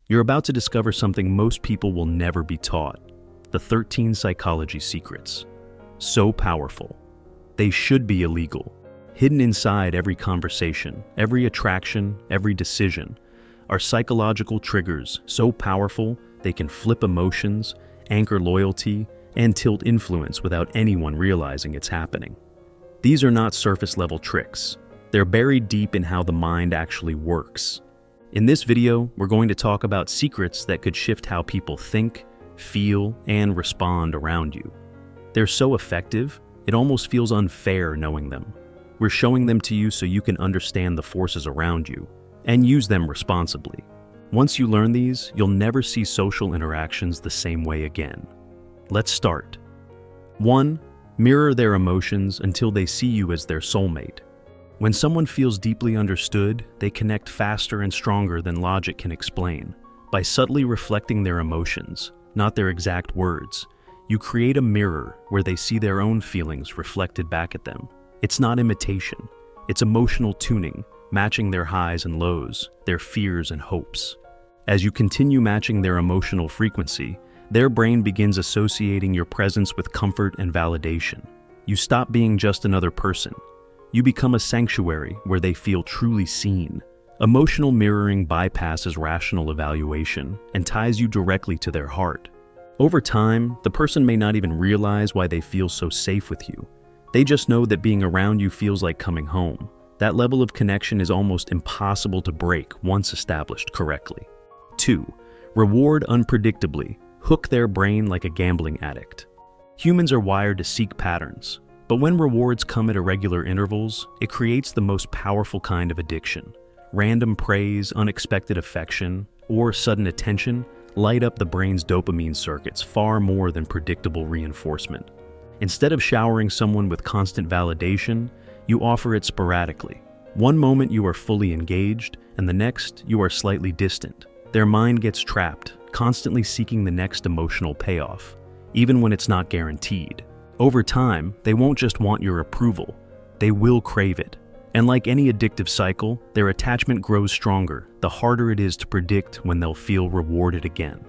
You're about to discover something most people will never be taught: the 13 psychology secrets. So powerful. They should be illegal. Hidden inside every conversation, every attraction, every decision, are psychological triggers so powerful they can flip emotions, anchor loyalty, and tilt influence without anyone realizing it's happening. These are not surface-level tricks. They're buried deep in how the mind actually works. In this video, we're going to talk about secrets that could shift how people think, feel, and respond around you. They're so effective, it almost feels unfair knowing them. We're showing them to you so you can understand the forces around you and use them responsibly. Once you learn these, you'll never see social interactions the same way again. Let's start. 1. Mirror their emotions until they see you as their soulmate. When someone feels deeply understood, they connect faster and stronger than logic can explain. By subtly reflecting their emotions, not their exact words, you create a mirror where they see their own feelings reflected back at them. It's not imitation. It's emotional tuning, matching their highs and lows, their fears and hopes. As you continue matching their emotional frequency, their brain begins associating your presence with comfort and validation. You stop being just another person. You become a sanctuary where they feel truly seen. Emotional mirroring bypasses rational evaluation and ties you directly to their heart. Over time, the person may not even realize why they feel so safe with you. They just know that being around you feels like coming home. That level of connection is almost impossible to break once established correctly. 2. Reward unpredictably. Hook their brain like a gambling addict. Humans are wired to seek patterns, but when rewards come at irregular intervals, it creates the most powerful kind of addiction. Random praise, unexpected affection, or sudden attention light up the brain's dopamine circuits far more than predictable reinforcement. Instead of showering someone with constant validation, you offer it sporadically. One moment you are fully engaged, and the next you are slightly distant. Their mind gets trapped, constantly seeking the next emotional payoff, even when it's not guaranteed. Over time, they won't just want your approval, they will crave it. And like any addictive cycle, their attachment grows stronger the harder it is to predict when they'll feel rewarded again.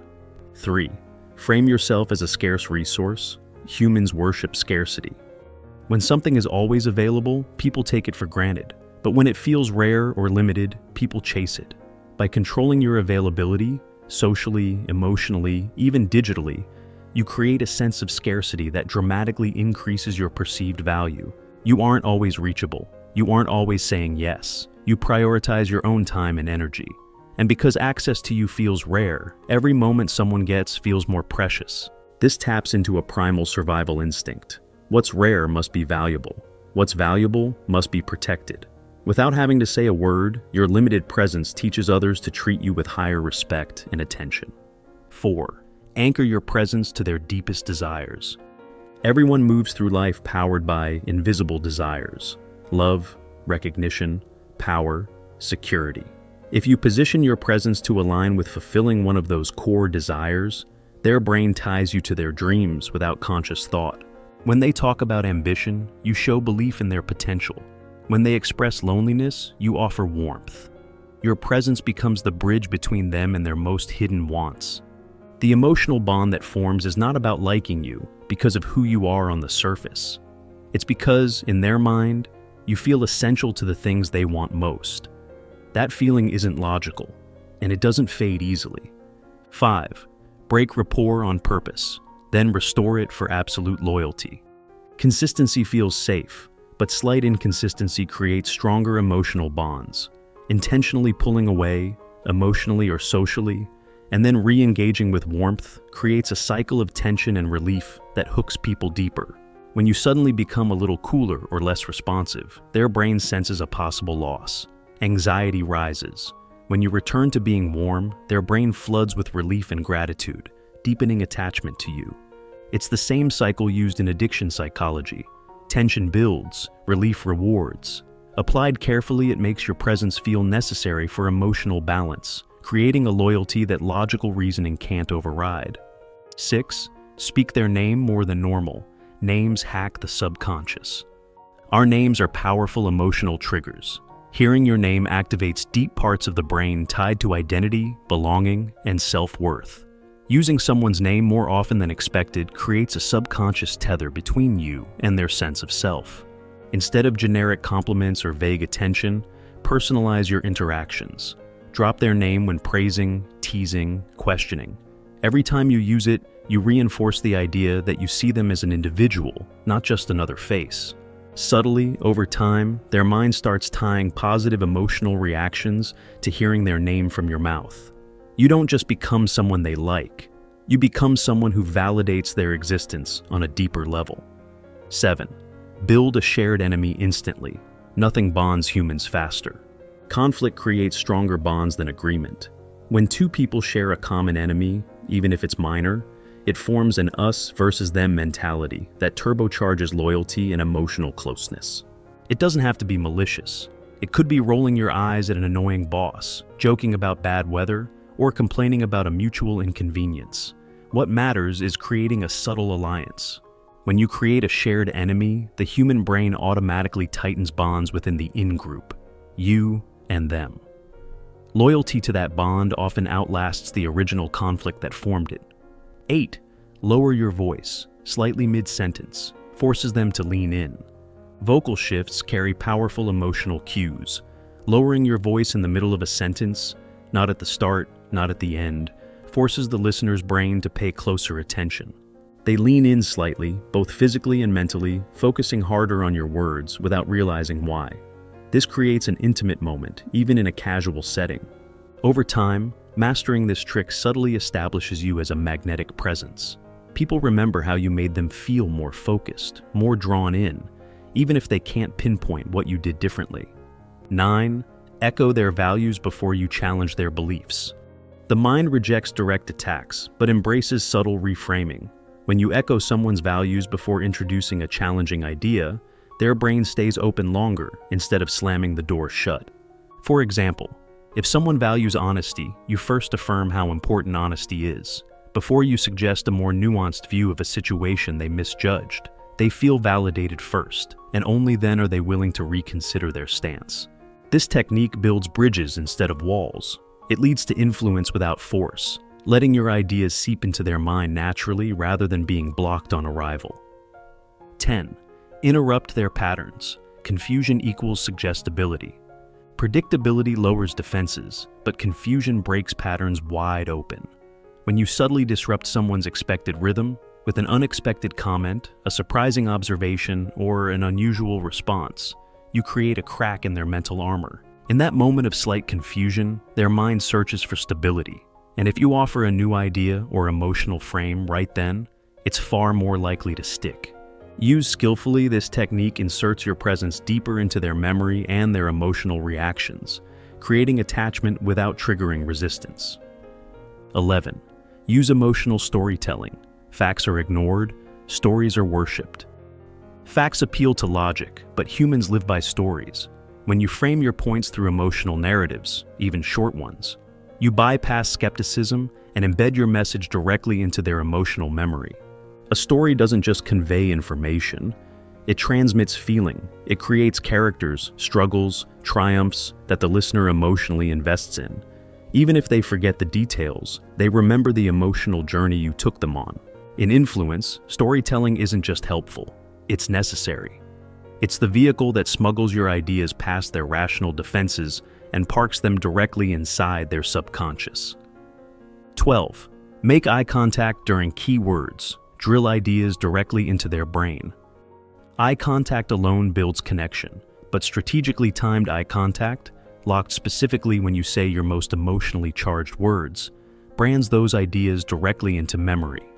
3. Frame yourself as a scarce resource. Humans worship scarcity. When something is always available, people take it for granted. But when it feels rare or limited, people chase it. By controlling your availability, socially, emotionally, even digitally, you create a sense of scarcity that dramatically increases your perceived value. You aren't always reachable. You aren't always saying yes. You prioritize your own time and energy. And because access to you feels rare, every moment someone gets feels more precious. This taps into a primal survival instinct. What's rare must be valuable. What's valuable must be protected. Without having to say a word, your limited presence teaches others to treat you with higher respect and attention. 4. Anchor your presence to their deepest desires. Everyone moves through life powered by invisible desires: love, recognition, power, security. If you position your presence to align with fulfilling one of those core desires, their brain ties you to their dreams without conscious thought. When they talk about ambition, you show belief in their potential. When they express loneliness, you offer warmth. Your presence becomes the bridge between them and their most hidden wants. The emotional bond that forms is not about liking you because of who you are on the surface. It's because, in their mind, you feel essential to the things they want most. That feeling isn't logical, and it doesn't fade easily. 5. Break rapport on purpose, then restore it for absolute loyalty. Consistency feels safe, but slight inconsistency creates stronger emotional bonds. Intentionally pulling away, emotionally or socially, and then re-engaging with warmth creates a cycle of tension and relief that hooks people deeper. When you suddenly become a little cooler or less responsive, their brain senses a possible loss. Anxiety rises. When you return to being warm, their brain floods with relief and gratitude, deepening attachment to you. It's the same cycle used in addiction psychology. Tension builds, relief rewards. Applied carefully, it makes your presence feel necessary for emotional balance, creating a loyalty that logical reasoning can't override. 6. Speak their name more than normal. Names hack the subconscious. Our names are powerful emotional triggers. Hearing your name activates deep parts of the brain tied to identity, belonging, and self-worth. Using someone's name more often than expected creates a subconscious tether between you and their sense of self. Instead of generic compliments or vague attention, personalize your interactions. Drop their name when praising, teasing, questioning. Every time you use it, you reinforce the idea that you see them as an individual, not just another face. Subtly, over time, their mind starts tying positive emotional reactions to hearing their name from your mouth. You don't just become someone they like, you become someone who validates their existence on a deeper level. 7. Build a shared enemy instantly. Nothing bonds humans faster. Conflict creates stronger bonds than agreement. When two people share a common enemy, even if it's minor, it forms an us versus them mentality that turbocharges loyalty and emotional closeness. It doesn't have to be malicious. It could be rolling your eyes at an annoying boss, joking about bad weather, or complaining about a mutual inconvenience. What matters is creating a subtle alliance. When you create a shared enemy, the human brain automatically tightens bonds within the in-group, you and them. Loyalty to that bond often outlasts the original conflict that formed it. 8. Lower your voice, slightly mid-sentence, forces them to lean in. Vocal shifts carry powerful emotional cues. Lowering your voice in the middle of a sentence, not at the start, not at the end, forces the listener's brain to pay closer attention. They lean in slightly, both physically and mentally, focusing harder on your words without realizing why. This creates an intimate moment, even in a casual setting. Over time, mastering this trick subtly establishes you as a magnetic presence. People remember how you made them feel more focused, more drawn in, even if they can't pinpoint what you did differently. 9. Echo their values before you challenge their beliefs. The mind rejects direct attacks, but embraces subtle reframing. When you echo someone's values before introducing a challenging idea, their brain stays open longer instead of slamming the door shut. For example, if someone values honesty, you first affirm how important honesty is. Before you suggest a more nuanced view of a situation they misjudged, they feel validated first, and only then are they willing to reconsider their stance. This technique builds bridges instead of walls. It leads to influence without force, letting your ideas seep into their mind naturally rather than being blocked on arrival. 10. Interrupt their patterns. Confusion equals suggestibility. Predictability lowers defenses, but confusion breaks patterns wide open. When you subtly disrupt someone's expected rhythm, with an unexpected comment, a surprising observation, or an unusual response, you create a crack in their mental armor. In that moment of slight confusion, their mind searches for stability. And if you offer a new idea or emotional frame right then, it's far more likely to stick. Used skillfully, this technique inserts your presence deeper into their memory and their emotional reactions, creating attachment without triggering resistance. 11. Use emotional storytelling. Facts are ignored, stories are worshipped. Facts appeal to logic, but humans live by stories. When you frame your points through emotional narratives, even short ones, you bypass skepticism and embed your message directly into their emotional memory. A story doesn't just convey information, it transmits feeling. It creates characters, struggles, triumphs that the listener emotionally invests in. Even if they forget the details, they remember the emotional journey you took them on. In influence, storytelling isn't just helpful, it's necessary. It's the vehicle that smuggles your ideas past their rational defenses and parks them directly inside their subconscious. 12. Make eye contact during key words. Drill ideas directly into their brain. Eye contact alone builds connection, but strategically timed eye contact, locked specifically when you say your most emotionally charged words, brands those ideas directly into memory.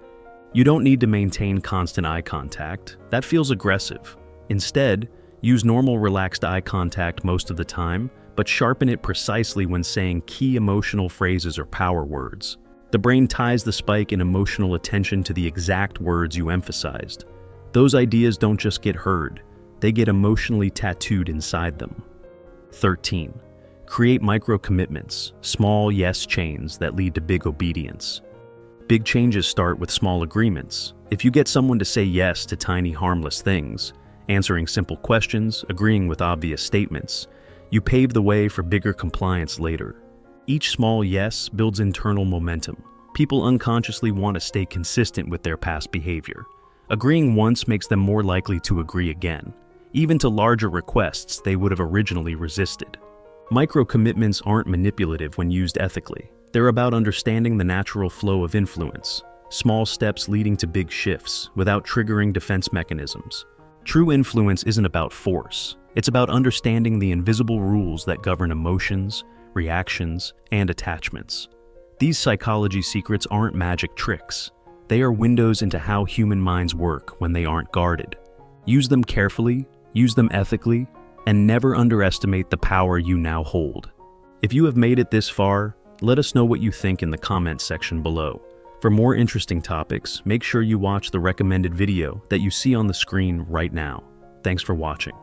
You don't need to maintain constant eye contact. That feels aggressive. Instead, use normal relaxed eye contact most of the time, but sharpen it precisely when saying key emotional phrases or power words. The brain ties the spike in emotional attention to the exact words you emphasized. Those ideas don't just get heard, they get emotionally tattooed inside them. 13. Create micro-commitments, small yes chains that lead to big obedience. Big changes start with small agreements. If you get someone to say yes to tiny harmless things, answering simple questions, agreeing with obvious statements, You pave the way for bigger compliance later. Each small yes builds internal momentum. People unconsciously want to stay consistent with their past behavior. Agreeing once makes them more likely to agree again, even to larger requests they would have originally resisted. Micro-commitments aren't manipulative when used ethically. They're about understanding the natural flow of influence, small steps leading to big shifts without triggering defense mechanisms. True influence isn't about force. It's about understanding the invisible rules that govern emotions, reactions, and attachments. These psychology secrets aren't magic tricks. They are windows into how human minds work when they aren't guarded. Use them carefully, use them ethically, and never underestimate the power you now hold. If you have made it this far, let us know what you think in the comments section below. For more interesting topics, make sure you watch the recommended video that you see on the screen right now. Thanks for watching.